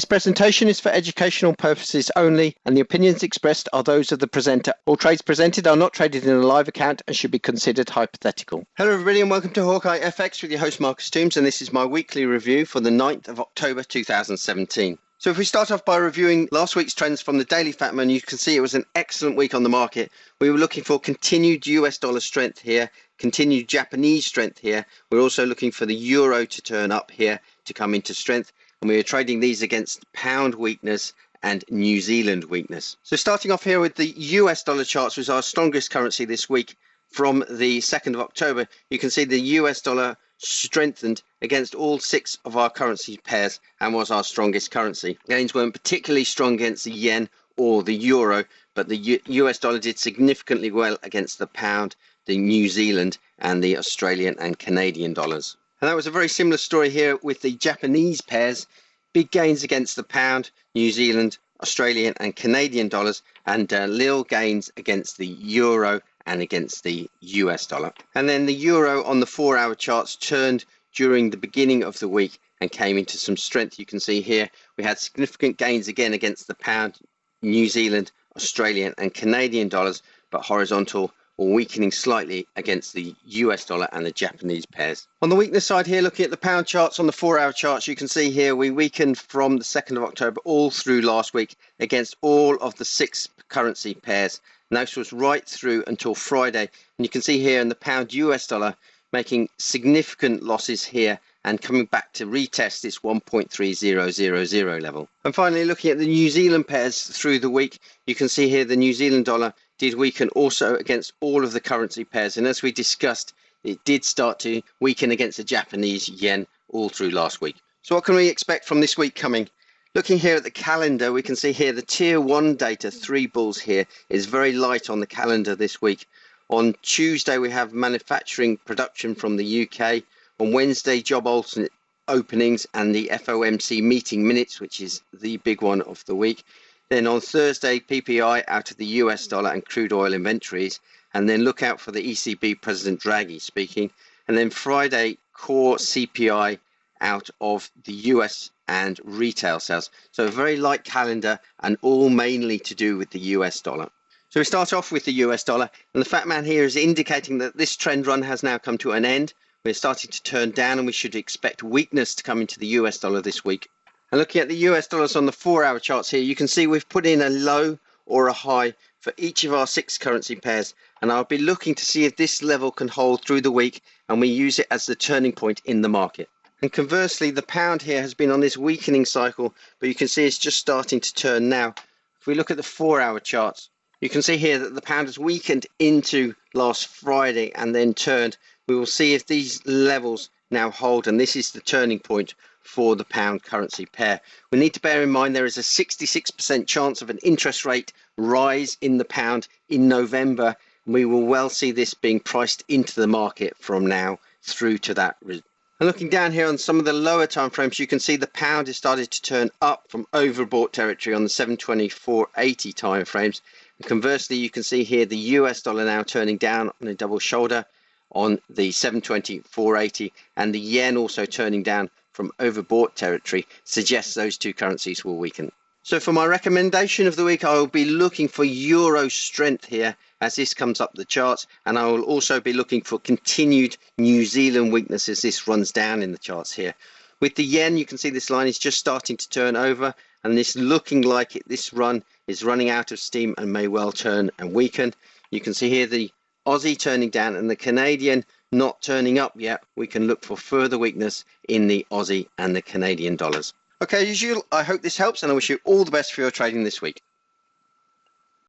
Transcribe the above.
This presentation is for educational purposes only, and the opinions expressed are those of the presenter. All trades presented are not traded in a live account and should be considered hypothetical. Hello everybody and welcome to Hawkeye FX with your host Marcus Toombs, and this is my weekly review for the 9th of October 2017. So if we start off by reviewing last week's trends from the Daily Fatman, you can see it was an excellent week on the market. We were looking for continued US dollar strength here, continued Japanese strength here. We're also looking for the euro to turn up here to come into strength. And we are trading these against pound weakness and New Zealand weakness. So starting off here with the US dollar charts, which is our strongest currency this week from the 2nd of October, you can see the US dollar strengthened against all 6 of our currency pairs and was our strongest currency. Gains weren't particularly strong against the yen or the euro, but the US dollar did significantly well against the pound, the New Zealand and the Australian and Canadian dollars. And that was a very similar story here with the Japanese pairs. Big gains against the pound, New Zealand, Australian and Canadian dollars, and little gains against the euro and against the US dollar. And then the euro on the 4-hour charts turned during the beginning of the week and came into some strength. You can see here we had significant gains again against the pound, New Zealand, Australian and Canadian dollars, but horizontal or weakening slightly against the US dollar and the Japanese pairs. On the weakness side here, looking at the pound charts on the 4-hour charts, you can see here we weakened from the 2nd of October all through last week against all of the 6 currency pairs. And this was right through until Friday. And you can see here in the pound US dollar making significant losses here and coming back to retest its 1.3000 level. And finally, looking at the New Zealand pairs through the week, you can see here the New Zealand dollar did weaken also against all of the currency pairs. And as we discussed, it did start to weaken against the Japanese yen all through last week. So what can we expect from this week coming? Looking here at the calendar, we can see here the Tier 1 data, 3 bulls here, is very light on the calendar this week. On Tuesday, we have manufacturing production from the UK. On Wednesday, job openings and the FOMC meeting minutes, which is the big one of the week. Then on Thursday, PPI out of the US dollar and crude oil inventories. And then look out for the ECB President Draghi speaking. And then Friday, core CPI out of the US and retail sales. So a very light calendar and all mainly to do with the US dollar. So we start off with the US dollar. And the fat man here is indicating that this trend run has now come to an end. We're starting to turn down and we should expect weakness to come into the US dollar this week. And looking at the US dollars on the 4-hour charts here, you can see we've put in a low or a high for each of our 6 currency pairs. And I'll be looking to see if this level can hold through the week and we use it as the turning point in the market. And conversely, the pound here has been on this weakening cycle, but you can see it's just starting to turn now. If we look at the 4-hour charts, you can see here that the pound has weakened into last Friday and then turned. We will see if these levels now hold, and this is the turning point for the pound currency pair. We need to bear in mind there is a 66% chance of an interest rate rise in the pound in November. We will well see this being priced into the market from now through to that. And looking down here on some of the lower time frames, you can see the pound has started to turn up from overbought territory on the 724.80 time frames. And conversely, you can see here the US dollar now turning down on a double shoulder on the 724.80, and the yen also turning down from overbought territory suggests those 2 currencies will weaken. So for my recommendation of the week, I will be looking for euro strength here as this comes up the charts, and I will also be looking for continued New Zealand weakness as this runs down in the charts here. With the yen, you can see this line is just starting to turn over, and this looking like this run is running out of steam and may well turn and weaken. You can see here the Aussie turning down and the Canadian not turning up yet. We can look for further weakness in the Aussie and the Canadian dollars. Okay, as usual, I hope this helps and I wish you all the best for your trading this week.